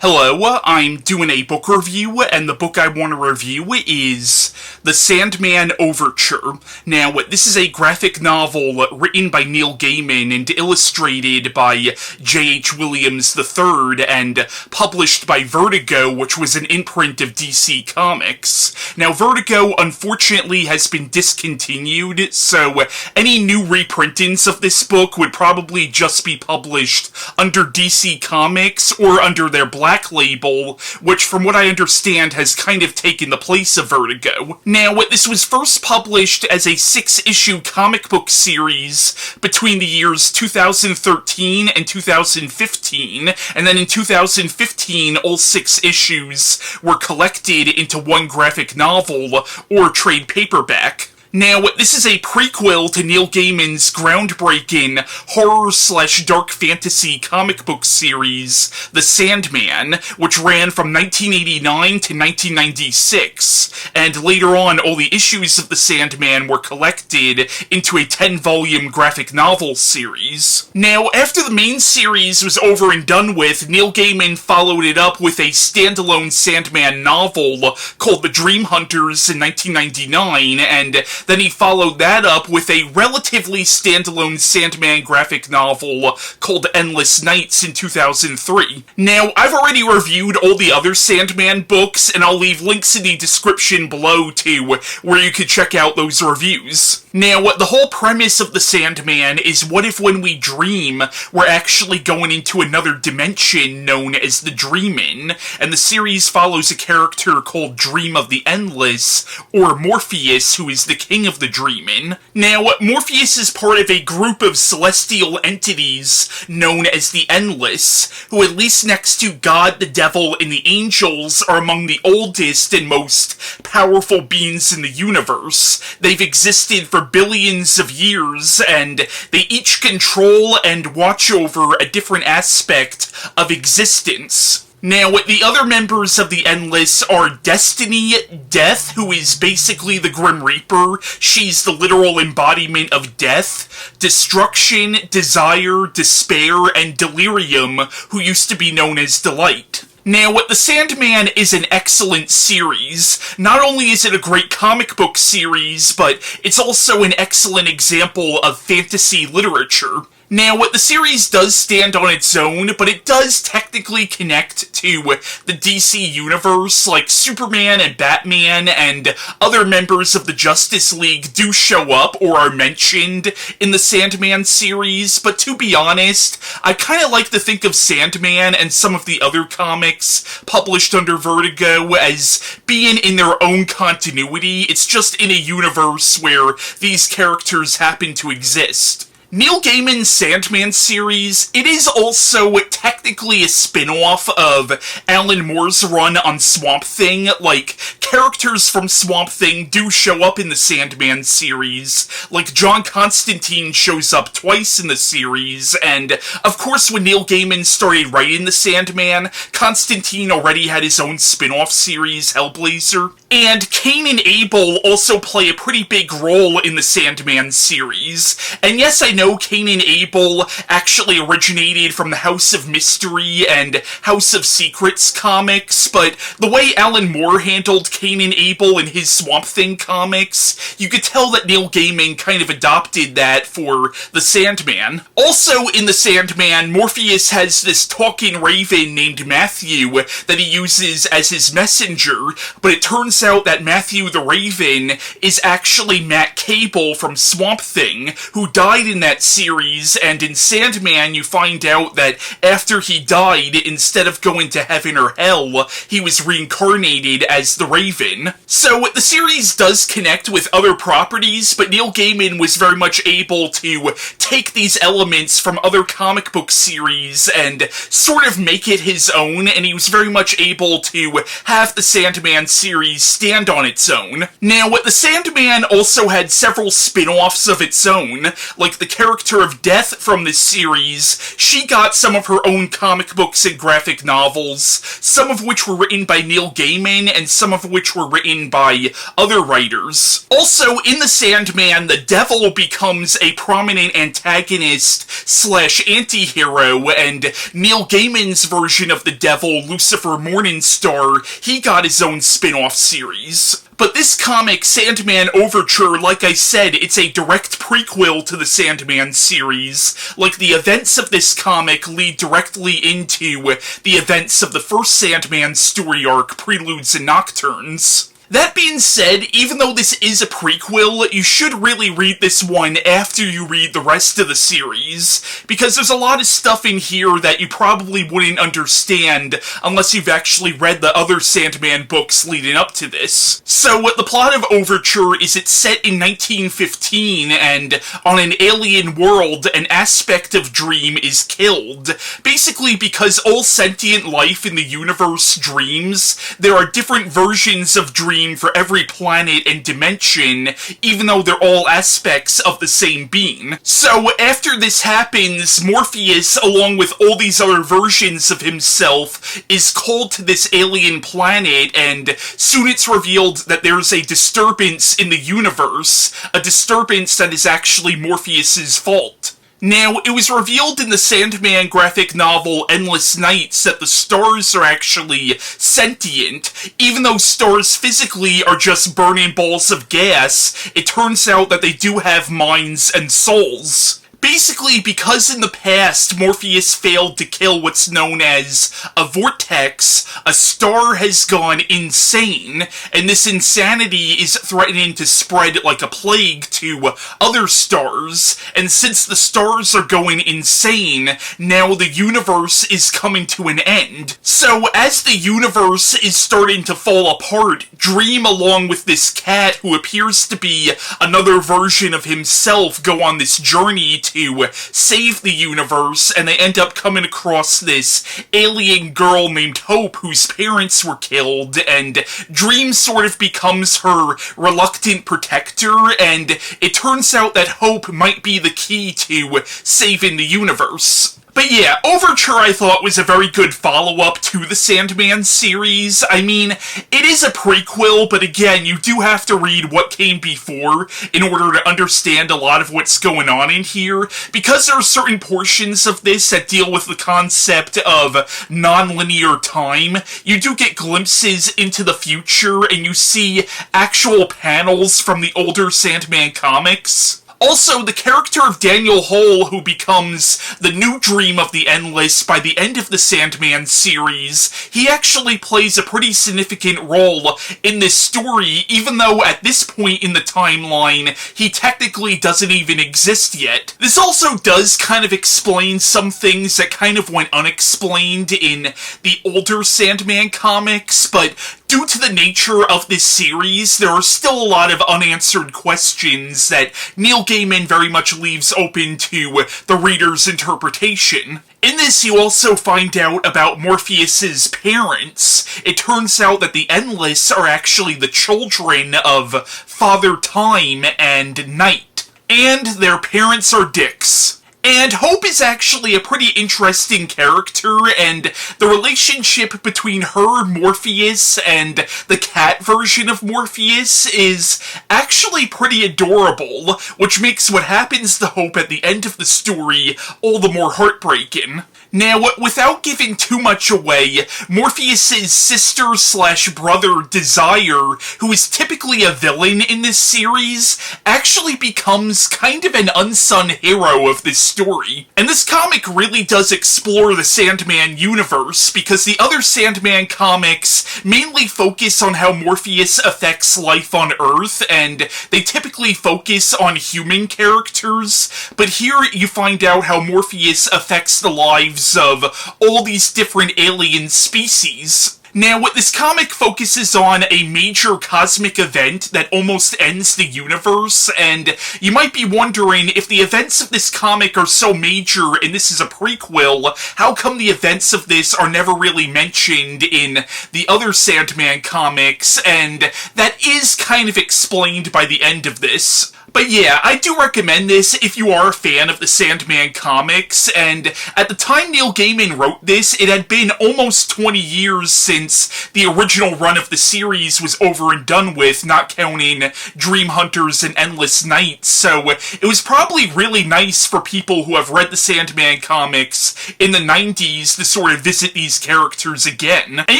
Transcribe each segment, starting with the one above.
Hello, I'm doing a book review, and the book I want to review is The Sandman Overture. Now, this is a graphic novel written by Neil Gaiman and illustrated by J.H. Williams III and published by Vertigo, which was an imprint of DC Comics. Now, Vertigo, unfortunately, has been discontinued, so any new reprintings of this book would probably just be published under DC Comics or under their Black Label, which from what I understand has kind of taken the place of Vertigo. Now, this was first published as a 6-issue comic book series between the years 2013 and 2015, and then in 2015 all 6 issues were collected into one graphic novel or trade paperback. Now, this is a prequel to Neil Gaiman's groundbreaking horror/dark fantasy comic book series, The Sandman, which ran from 1989 to 1996, and later on all the issues of The Sandman were collected into a 10-volume graphic novel series. Now, after the main series was over and done with, Neil Gaiman followed it up with a standalone Sandman novel called The Dream Hunters in 1999, and then he followed that up with a relatively standalone Sandman graphic novel called Endless Nights in 2003. Now, I've already reviewed all the other Sandman books, and I'll leave links in the description below to where you could check out those reviews. Now, the whole premise of The Sandman is what if when we dream, we're actually going into another dimension known as the Dreamin', and the series follows a character called Dream of the Endless, or Morpheus, who is the king of the Dreamin'. Now, Morpheus is part of a group of celestial entities known as the Endless, who at least next to God, the devil, and the angels are among the oldest and most powerful beings in the universe. They've existed for billions of years, and they each control and watch over a different aspect of existence. Now, the other members of the Endless are Destiny, Death, who is basically the Grim Reaper. She's the literal embodiment of death. Destruction, Desire, Despair, and Delirium, who used to be known as Delight. Now, The Sandman is an excellent series. Not only is it a great comic book series, but it's also an excellent example of fantasy literature. Now, the series does stand on its own, but it does technically connect to the DC universe, like Superman and Batman and other members of the Justice League do show up or are mentioned in the Sandman series, but to be honest, I kind of like to think of Sandman and some of the other comics published under Vertigo as being in their own continuity. It's just in a universe where these characters happen to exist. Neil Gaiman's Sandman series, it is also technically a spin-off of Alan Moore's run on Swamp Thing. Like, characters from Swamp Thing do show up in the Sandman series. Like, John Constantine shows up twice in the series, and of course when Neil Gaiman started writing the Sandman, Constantine already had his own spin-off series, Hellblazer. And Cain and Abel also play a pretty big role in the Sandman series. And yes, I know Cain and Abel actually originated from the House of Mystery and House of Secrets comics, but the way Alan Moore handled Cain and Abel in his Swamp Thing comics, you could tell that Neil Gaiman kind of adopted that for the Sandman. Also in the Sandman, Morpheus has this talking raven named Matthew that he uses as his messenger, but it turns out that Matthew the Raven is actually Matt Cable from Swamp Thing, who died in that series, and in Sandman you find out that after he died, instead of going to heaven or hell, he was reincarnated as the Raven. So the series does connect with other properties, but Neil Gaiman was very much able to take these elements from other comic book series and sort of make it his own, and he was very much able to have the Sandman series stand on its own. Now, the Sandman also had several spin-offs of its own, like the character of Death from this series. She got some of her own comic books and graphic novels, some of which were written by Neil Gaiman, and some of which which were written by other writers. Also, in the Sandman, the devil becomes a prominent antagonist slash anti-hero, and Neil Gaiman's version of the devil, Lucifer Morningstar, he got his own spin-off series. But this comic, Sandman Overture, like I said, it's a direct prequel to the Sandman series. Like, the events of this comic lead directly into the events of the first Sandman story arc, Preludes Nocturnes. That being said, even though this is a prequel, you should really read this one after you read the rest of the series, because there's a lot of stuff in here that you probably wouldn't understand unless you've actually read the other Sandman books leading up to this. So, the plot of Overture is it's set in 1915, and on an alien world, an aspect of Dream is killed. Basically because all sentient life in the universe dreams. There are different versions of Dream for every planet and dimension, even though they're all aspects of the same being. So, after this happens, Morpheus, along with all these other versions of himself, is called to this alien planet, and soon it's revealed that there's a disturbance in the universe, a disturbance that is actually Morpheus's fault. Now, it was revealed in the Sandman graphic novel Endless Nights that the stars are actually sentient. Even though stars physically are just burning balls of gas, it turns out that they do have minds and souls. Basically, because in the past Morpheus failed to kill what's known as a vortex, a star has gone insane, and this insanity is threatening to spread like a plague to other stars, and since the stars are going insane, now the universe is coming to an end. So, as the universe is starting to fall apart, Dream, along with this cat who appears to be another version of himself, go on this journey to save the universe, and they end up coming across this alien girl named Hope whose parents were killed, and Dream sort of becomes her reluctant protector, and it turns out that Hope might be the key to saving the universe. But yeah, Overture I thought was a very good follow-up to the Sandman series. I mean, it is a prequel, but again, you do have to read what came before in order to understand a lot of what's going on in here, because there are certain portions of this that deal with the concept of non-linear time. You do get glimpses into the future, and you see actual panels from the older Sandman comics. Also, the character of Daniel Hull, who becomes the new Dream of the Endless by the end of the Sandman series, he actually plays a pretty significant role in this story, even though at this point in the timeline, he technically doesn't even exist yet. This also does kind of explain some things that kind of went unexplained in the older Sandman comics, but due to the nature of this series, there are still a lot of unanswered questions that Neil Gaiman very much leaves open to the reader's interpretation. In this, you also find out about Morpheus's parents. It turns out that the Endless are actually the children of Father Time and Night, and their parents are dicks. And Hope is actually a pretty interesting character, and the relationship between her, Morpheus, and the cat version of Morpheus is actually pretty adorable, which makes what happens to Hope at the end of the story all the more heartbreaking. Now, without giving too much away, Morpheus' sister/brother, Desire, who is typically a villain in this series, actually becomes kind of an unsung hero of this story. And this comic really does explore the Sandman universe, because the other Sandman comics mainly focus on how Morpheus affects life on Earth, and they typically focus on human characters, but here you find out how Morpheus affects the lives of all these different alien species. Now, what this comic focuses on a major cosmic event that almost ends the universe, and you might be wondering, if the events of this comic are so major and this is a prequel, how come the events of this are never really mentioned in the other Sandman comics? And that is kind of explained by the end of this. But yeah, I do recommend this if you are a fan of the Sandman comics, and at the time Neil Gaiman wrote this, it had been almost 20 years since the original run of the series was over and done with, not counting Dream Hunters and Endless Nights, so it was probably really nice for people who have read the Sandman comics in the 90s to sort of visit these characters again. And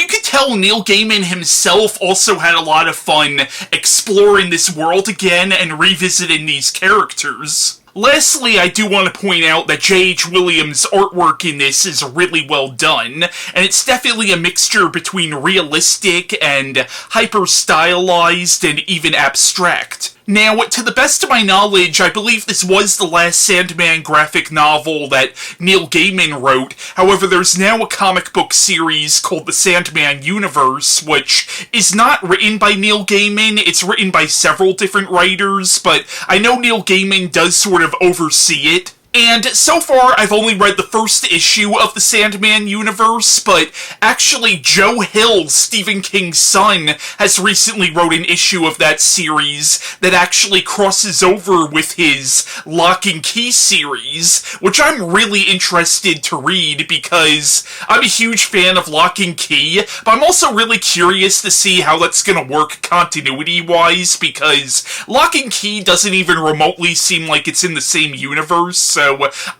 you could tell Neil Gaiman himself also had a lot of fun exploring this world again and revisiting these characters. Lastly, I do want to point out that J.H. Williams' artwork in this is really well done, and it's definitely a mixture between realistic and hyper-stylized and even abstract. Now, to the best of my knowledge, I believe this was the last Sandman graphic novel that Neil Gaiman wrote. However, there's now a comic book series called the Sandman Universe, which is not written by Neil Gaiman. It's written by several different writers, but I know Neil Gaiman does sort of oversee it. And so far, I've only read the first issue of the Sandman universe, but actually Joe Hill, Stephen King's son, has recently wrote an issue of that series that actually crosses over with his Lock and Key series, which I'm really interested to read because I'm a huge fan of Lock and Key, but I'm also really curious to see how that's going to work continuity-wise, because Lock and Key doesn't even remotely seem like it's in the same universe, so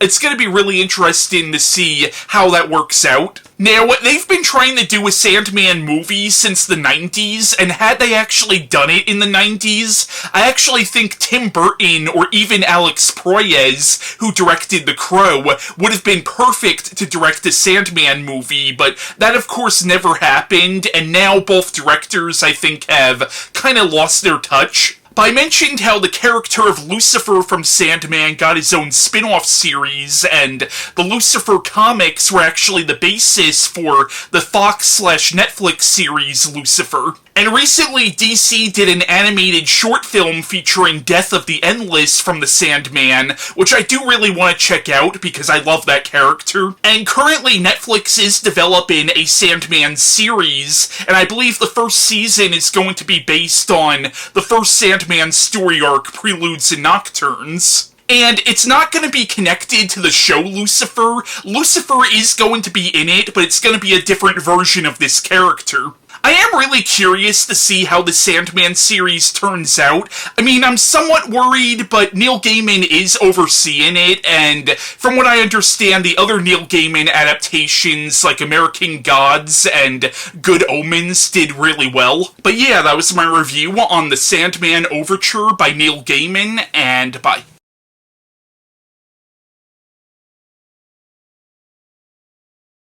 it's going to be really interesting to see how that works out. Now, they've been trying to do a Sandman movie since the 90s, and had they actually done it in the 90s, I actually think Tim Burton or even Alex Proyas, who directed The Crow, would have been perfect to direct a Sandman movie, but that of course never happened, and now both directors, I think, have kind of lost their touch. I mentioned how the character of Lucifer from Sandman got his own spin-off series, and the Lucifer comics were actually the basis for the Fox/Netflix series Lucifer. And recently, DC did an animated short film featuring Death of the Endless from the Sandman, which I do really want to check out because I love that character. And currently, Netflix is developing a Sandman series, and I believe the first season is going to be based on the first Sandman story arc, Preludes Nocturnes. And it's not going to be connected to the show Lucifer. Lucifer is going to be in it, but it's going to be a different version of this character. I am really curious to see how the Sandman series turns out. I mean, I'm somewhat worried, but Neil Gaiman is overseeing it, and from what I understand, the other Neil Gaiman adaptations, like American Gods and Good Omens, did really well. But yeah, that was my review on the Sandman Overture by Neil Gaiman, and bye.